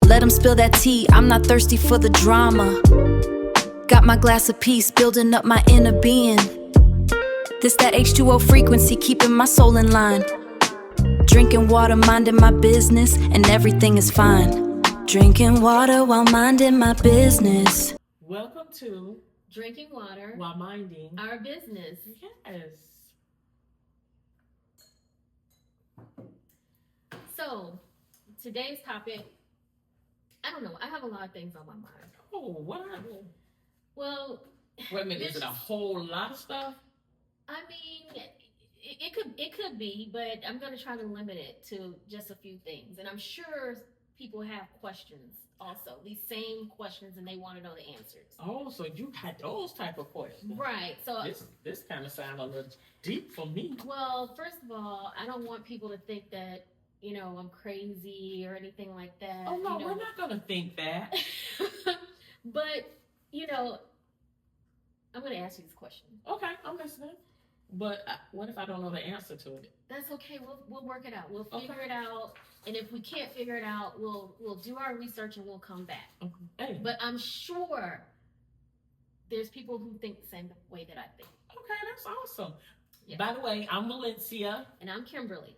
Let them spill that tea, I'm not thirsty for the drama. Got my glass of peace, building up my inner being. This that H2O frequency, keeping my soul in line. Drinking water, minding my business, and everything is fine. Drinking water while minding my business. Welcome to Drinking water While Minding our business. Yes. So, today's topic, I don't know, I have a lot of things on my mind. Oh, what happened? Well, Wait a minute, is it a whole lot of stuff? I mean, it could be, but I'm going to try to limit it to just a few things. And I'm sure people have questions also, these same questions, and they want to know the answers. Oh, so you had those type of questions. Right. So this kind of sounds a little deep for me. Well, first of all, I don't want people to think that, you know, I'm crazy or anything like that. Oh, no, you know. we're not going to think that. But, you know, I'm going to ask you this question. Okay, I'm listening. But what if I don't know the answer to it? That's okay. We'll work it out. We'll figure it out. And if we can't figure it out, we'll do our research and we'll come back. Okay. Hey. But I'm sure there's people who think the same way that I think. Okay, that's awesome. Yeah. By the way, I'm Valencia. And I'm Kimberly.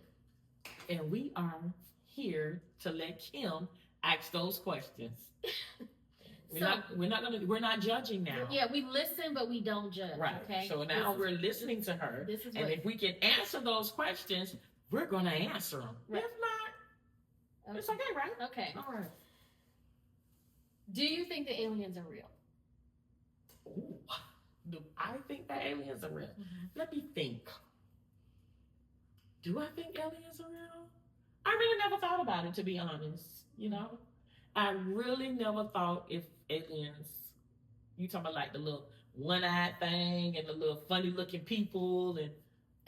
And we are here to let Kim ask those questions. We're not judging now. Yeah, we listen, but we don't judge. Right. Okay. So now we're listening to her. And if we can answer those questions, we're going to answer them. Right. If not, it's okay, right? Okay. All right. Do you think the aliens are real? Ooh, do I think the aliens are real? Mm-hmm. Let me think. Do I think aliens are real? I really never thought about it, to be honest. You know, I really never thought if aliens, you talking about like the little one-eyed thing and the little funny-looking people, and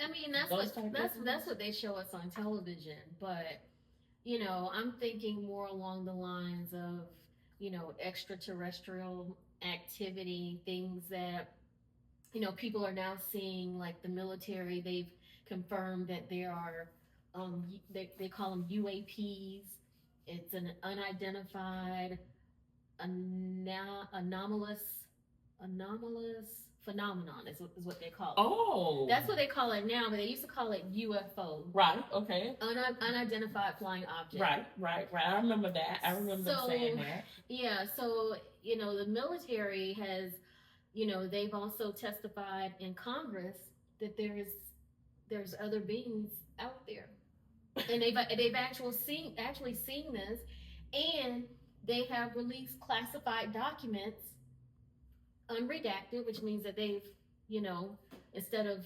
I mean that's what they show us on television. But you know, I'm thinking more along the lines of, you know, extraterrestrial activity, things that, you know, people are now seeing, like the military. They've confirmed that there are, they call them UAPs. It's an unidentified, anomalous phenomenon is what they call it. Oh. That's what they call it now, but they used to call it UFO. Right, okay. Unidentified flying object. Right. I remember that. I remember them saying that. Yeah, so, you know, the military has, you know, they've also testified in Congress that there's other beings out there. And they've actually seen this, and they have released classified documents, unredacted, which means that they've, you know, instead of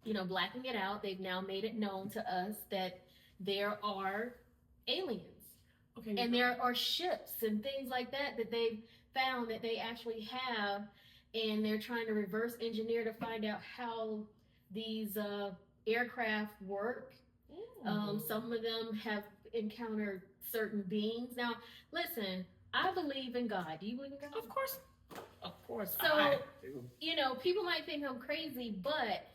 you know, blacking it out, they've now made it known to us that there are aliens. Okay. And there are ships and things like that they've found that they actually have, and they're trying to reverse engineer to find out how these aircraft work. Some of them have encountered certain beings. Now, listen, I believe in God. Do you believe in God? Of course. So, I do. You know, people might think I'm crazy, but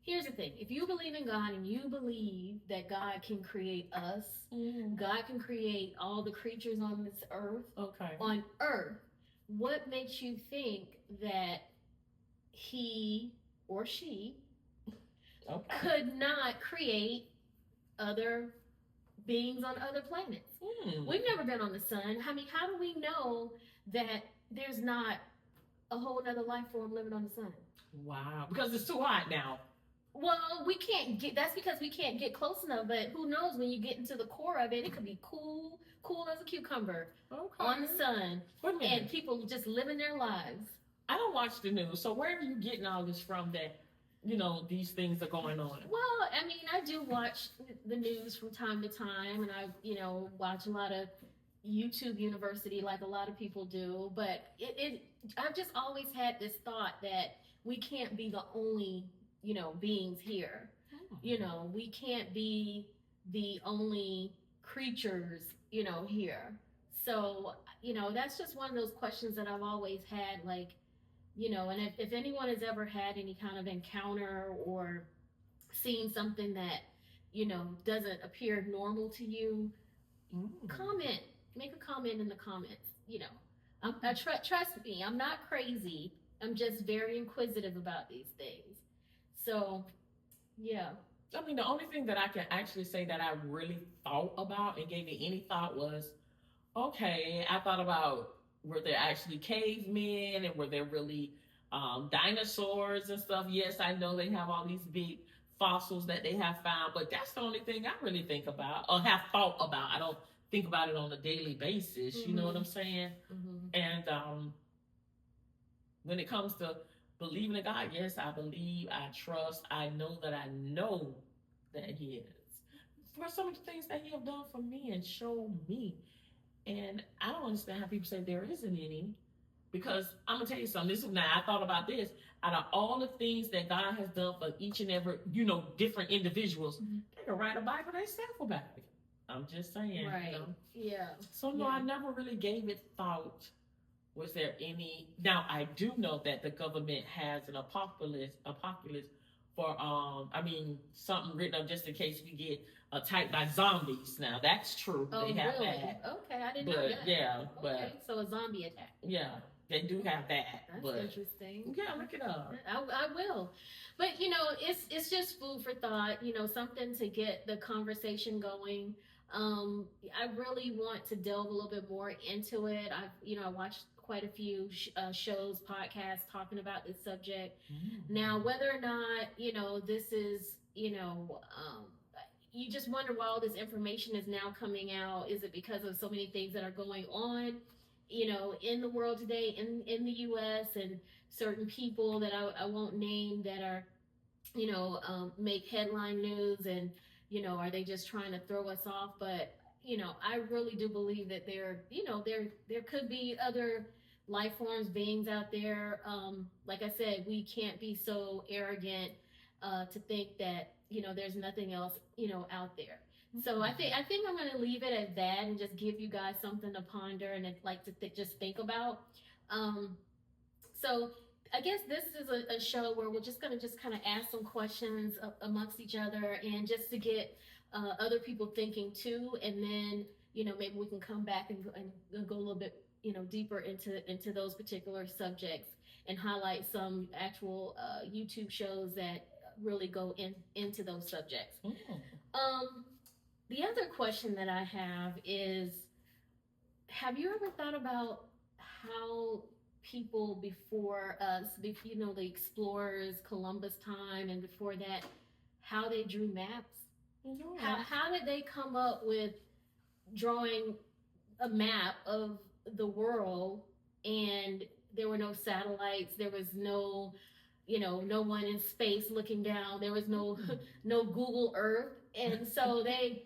here's the thing. If you believe in God and you believe that God can create us, God can create all the creatures on this earth, on earth, what makes you think that he or she could not create other beings on other planets? We've never been on the sun. I mean, how do we know that there's not a whole other life form living on the sun? Wow, because it's too hot now. Well, we can't get, that's because we can't get close enough, but who knows, when you get into the core of it, it could be cool as a cucumber on the sun, and people just living their lives. I don't watch the news, so where are you getting all this from that, you know, these things are going on? Well, I mean, I do watch the news from time to time, and I, you know, watch a lot of YouTube University like a lot of people do, but I've just always had this thought that we can't be the only, you know, beings here. You know, we can't be the only creatures, you know, here. So, you know, that's just one of those questions that I've always had, like, you know, and if anyone has ever had any kind of encounter or seen something that, you know, doesn't appear normal to you, comment, make a comment in the comments. You know, trust me, I'm not crazy. I'm just very inquisitive about these things. So, yeah. I mean, the only thing that I can actually say that I really thought about and gave it any thought was, okay, I thought about, were there actually cavemen and were there really dinosaurs and stuff? Yes, I know they have all these big fossils that they have found, but that's the only thing I really think about or have thought about. I don't think about it on a daily basis. You know what I'm saying? And when it comes to believing in God, yes, I believe, I trust, I know that He is. For some of the things that He have done for me and showed me. And I don't understand how people say there isn't any. Because I'm going to tell you something. I thought about this. Out of all the things that God has done for each and every, different individuals, they can write a Bible themselves about it. I'm just saying. Right. Yeah. So, no, I never really gave it thought. Was there any? Now, I do know that the government has an apocalypse for, something written up just in case we get attacked by zombies. Now, that's true. Oh, they have really? that. Okay, I didn't know that. Yeah, okay, so a zombie attack. Yeah, they do have that. That's interesting. Yeah, look it up. I will. But, it's just food for thought, something to get the conversation going. I really want to delve a little bit more into it. I watched quite a few shows, podcasts talking about this subject. Now, whether or not, this is, you just wonder why all this information is now coming out. Is it because of so many things that are going on, in the world today, in the U.S. and certain people that I won't name that are, make headline news and, are they just trying to throw us off? But, I really do believe that there could be other life forms, beings out there. Like I said, we can't be so arrogant to think that, there's nothing else, out there. So I think I'm going to leave it at that and just give you guys something to ponder and like to just think about. So I guess this is a show where we're just going to kind of ask some questions amongst each other and just to get other people thinking too. And then, maybe we can come back and go a little bit, deeper into those particular subjects and highlight some actual YouTube shows that really go into those subjects. The other question that I have is, have you ever thought about how people before us, the explorers, Columbus time, and before that, how they drew maps? How did they come up with drawing a map of the world? And there were no satellites, there was no no one in space looking down, there was no Google Earth, and so they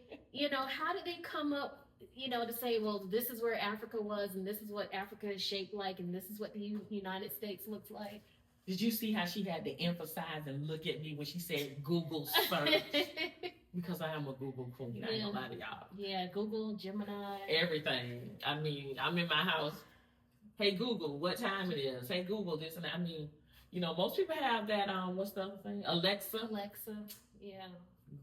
how did they come up to say, well, this is where Africa was, and this is what Africa is shaped like, and this is what the United States looks like? Did you see how she had to emphasize and look at me when she said Google search? Because I am a Google queen. I ain't gonna lie to y'all. Yeah, Google, Gemini. Everything. I mean, I'm in my house. Hey, Google, what time it is? Hey, Google, this and that. I mean, most people have that, what's the other thing? Alexa, yeah.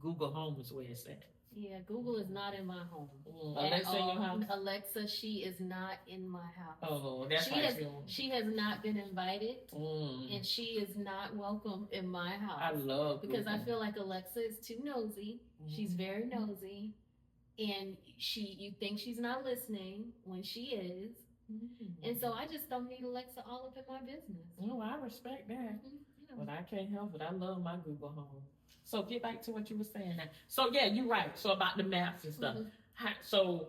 Google Home is where it's at. Yeah, Google is not in my home. Alexa in your house? Alexa, she is not in my house. Oh, that's she has not been invited, and she is not welcome in my house. I love Google. Because I feel like Alexa is too nosy. She's very nosy, and you think she's not listening when she is. And so I just don't need Alexa all up in my business. Oh, I respect that. But I can't help it. I love my Google Home. So get back to what you were saying now. So yeah, you're right. So about the maps and stuff. So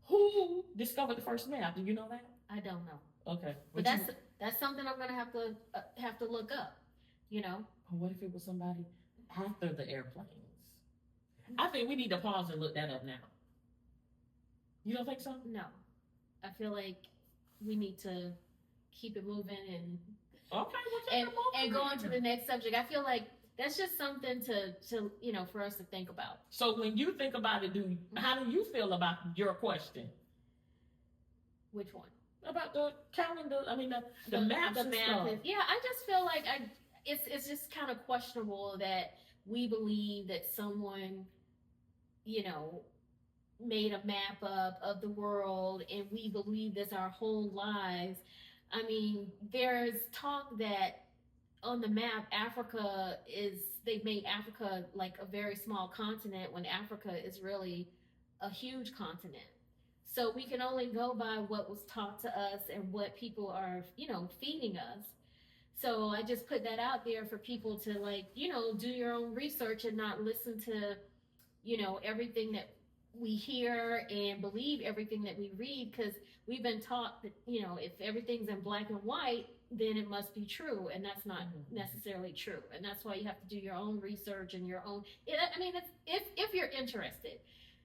who discovered the first map? Do you know that? I don't know. Okay. But that's something I'm gonna have to look up. But what if it was somebody after the airplanes? I think we need to pause and look that up now. You don't think so? No. I feel like we need to keep it moving and go on to the next subject. I feel like that's just something to for us to think about. So when you think about it, how do you feel about your question? Which one? About the calendar. I mean the maps and stuff. Yeah, I just feel like it's just kind of questionable that we believe that someone made a map up of the world and we believe this our whole lives. I mean, there's talk that on the map, Africa is, they've made Africa like a very small continent when Africa is really a huge continent. So we can only go by what was taught to us and what people are, feeding us. So I just put that out there for people to, like, do your own research and not listen to, everything that we hear and believe everything that we read, because we've been taught that, if everything's in black and white, then it must be true, and that's not necessarily true. And that's why you have to do your own research and your own. I mean, if you're interested,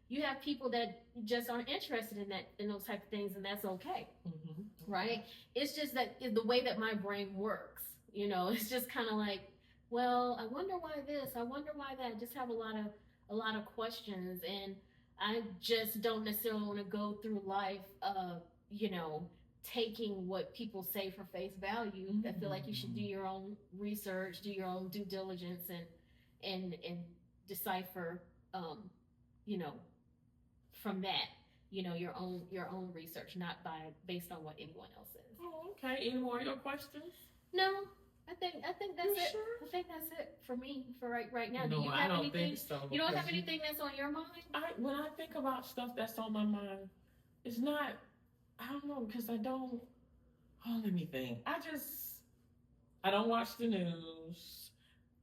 you have people that just aren't interested in those type of things, and that's okay, right? It's just that the way that my brain works, it's just kind of like, well, I wonder why this, I wonder why that. I just have a lot of questions, and I just don't necessarily want to go through life, taking what people say for face value. I feel like you should do your own research, do your own due diligence, and decipher, from that, your own research, not based on what anyone else says. Oh, okay. Any more of your questions? No, I think that's You it. sure? I think that's it for me for right now. No, Do you I have don't anything? think so. You don't have because anything that's on your mind? when I think about stuff that's on my mind, it's not. I don't know, because I don't. Oh, let me think. I don't watch the news.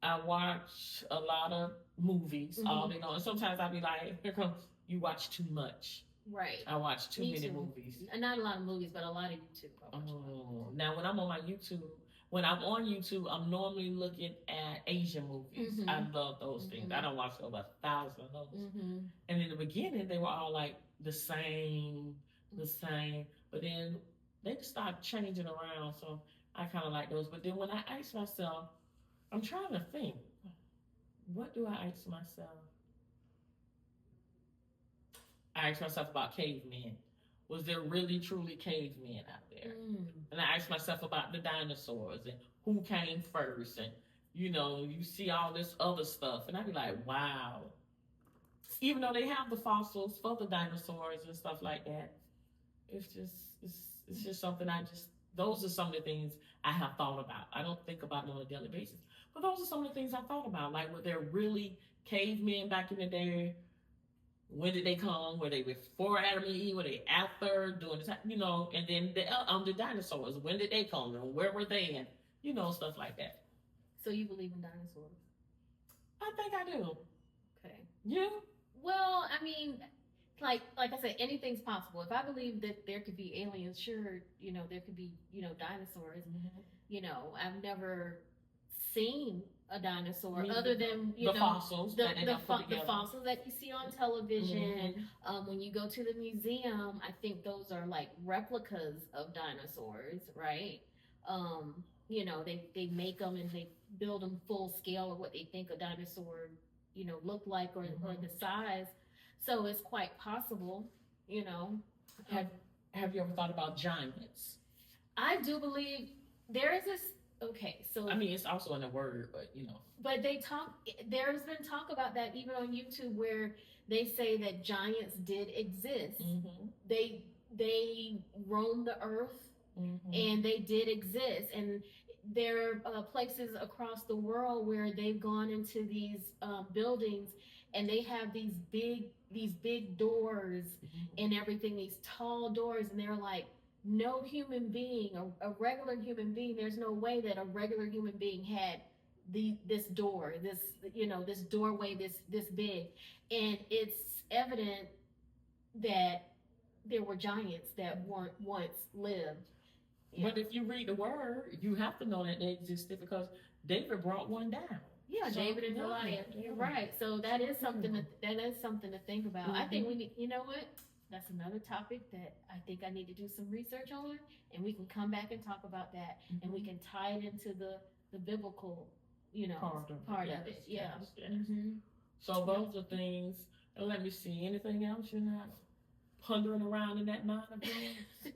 I watch a lot of movies all day long. And sometimes I'll be like, here comes, you watch too much. Right. I watch too Me many too. movies. Not a lot of movies, but a lot of YouTube. I watch a lot. Oh, now when I'm on YouTube, I'm normally looking at Asian movies. Mhm. I love those things. Mhm. I don't watch over 1,000 of those. Mm-hmm. And in the beginning, they were all like the same. But then they start changing around, so I kind of like those. But then when I ask myself, I'm trying to think, what do I ask myself? I ask myself about cavemen. Was there really, truly cavemen out there? And I ask myself about the dinosaurs and who came first. And, you see all this other stuff. And I'd be like, wow. Even though they have the fossils for the dinosaurs and stuff like that, it's just something those are some of the things I have thought about. I don't think about them on a daily basis. But those are some of the things I thought about. Like, were there really cavemen back in the day? When did they come? Were they before Adam and Eve? Were they after? During the time, and then the dinosaurs. When did they come? And where were they? And, stuff like that. So you believe in dinosaurs? I think I do. Okay. Yeah. Well, I mean, like I said, anything's possible. If I believe that there could be aliens, sure, there could be, dinosaurs. I've never seen a dinosaur other than the fossils the the fossils that you see on television. When you go to the museum, I think those are like replicas of dinosaurs, right? They make them and they build them full scale of what they think a dinosaur look like or the size. So it's quite possible. Have you ever thought about giants? I do believe there is this. Okay, so I mean, it's also in the word, but But there's been talk about that even on YouTube, where they say that giants did exist. They roamed the earth, and they did exist. And there are places across the world where they've gone into these buildings, and they have these big doors and everything, these tall doors, and they're like, no human being, a regular human being, there's no way that a regular human being had this door, this doorway this big. And it's evident that there were giants that once lived. But if you read the word, you have to know that they existed, because David brought one down. Yeah, so, David and Goliath. Right. So that is something to think about. I think we need, what? That's another topic that I think I need to do some research on, and we can come back and talk about that, and we can tie it into the biblical, part of it. Yeah. Yes. So those are things. And let me see. Anything else you're not pondering around in that mind of yours?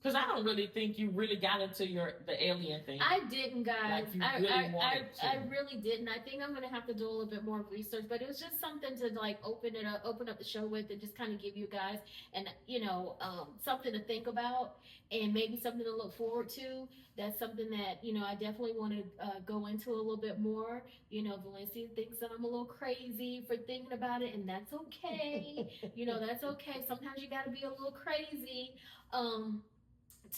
Because I don't really think you really got into the alien thing. I didn't, guys. Like you really wanted to. I really didn't. I think I'm gonna have to do a little bit more research, but it was just something to like open up the show with, and just kind of give you guys and something to think about, and maybe something to look forward to. That's something that I definitely want to go into a little bit more. Valencia thinks that I'm a little crazy for thinking about it, and that's okay. That's okay. Sometimes you got to be a little crazy.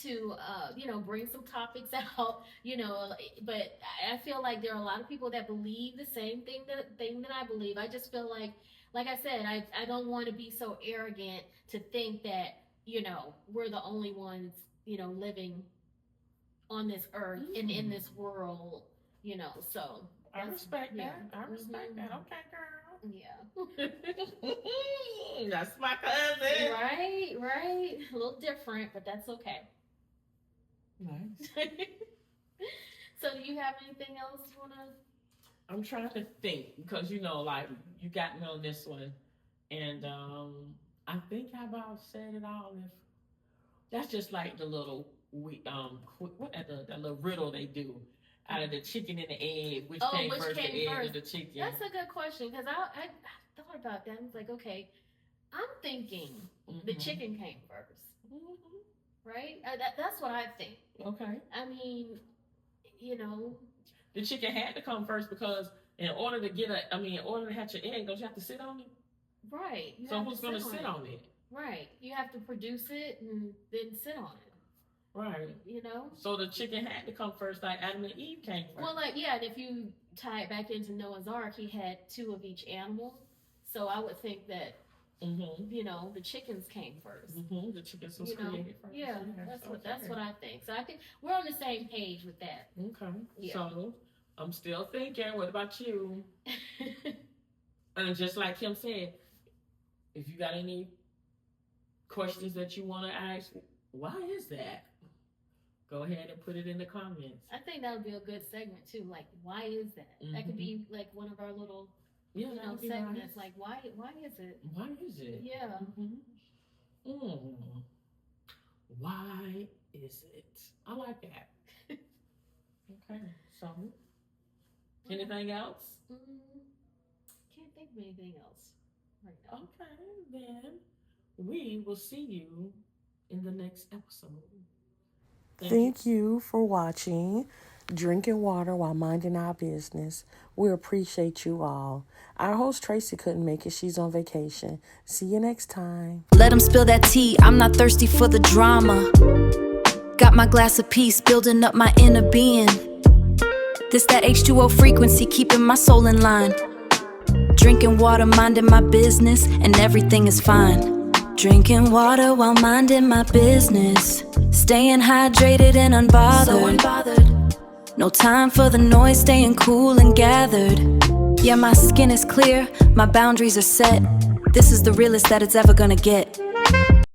To bring some topics out, but I feel like there are a lot of people that believe the same thing that I believe. I just feel like I said, I don't want to be so arrogant to think that we're the only ones living on this earth and in this world, so I respect that. Yeah. I respect that. Okay, girl. Yeah. That's my cousin. Right. A little different, but that's okay. Nice. So do you have anything else you want to? I'm trying to think because like you got me on this one, and I think I about said it all. If that's just like the little the little riddle they do out of the chicken and the egg, which came first, the egg or the chicken? That's a good question because I thought about that. I was like, okay, I'm thinking the chicken came first. Right? That's what I think. Okay. I mean, the chicken had to come first because in order to hatch an egg, don't you have to sit on it? Right. So who's going to sit on it? Right. You have to produce it and then sit on it. Right. So the chicken had to come first, like Adam and Eve came first. Well, and if you tie it back into Noah's Ark, he had 2 of each animal. So I would think that the chickens came first. The chickens was created first. Yeah, that's what I think. So I think we're on the same page with that. Okay. Yeah. So I'm still thinking. What about you? And just like Kim said, if you got any questions that you want to ask, why is that? Go ahead and put it in the comments. I think that would be a good segment too. Like, why is that? That could be like one of our little segments. Nice. Like, why is it? Why is it? Yeah. Why is it? I like that. Okay. So, anything else? Can't think of anything else right now. Okay, then we will see you in the next episode. Thank you for watching Drinking Water While Minding Our Business. We appreciate you all. Our host Tracy couldn't make it. She's on vacation. See you next time. Let them spill that tea. I'm not thirsty for the drama. Got my glass of peace, building up my inner being. This that H2O frequency, keeping my soul in line. Drinking water, minding my business, and everything is fine. Drinking water while minding my business. Staying hydrated and unbothered. No time for the noise, staying cool and gathered. Yeah, my skin is clear, my boundaries are set. This is the realest that it's ever gonna get.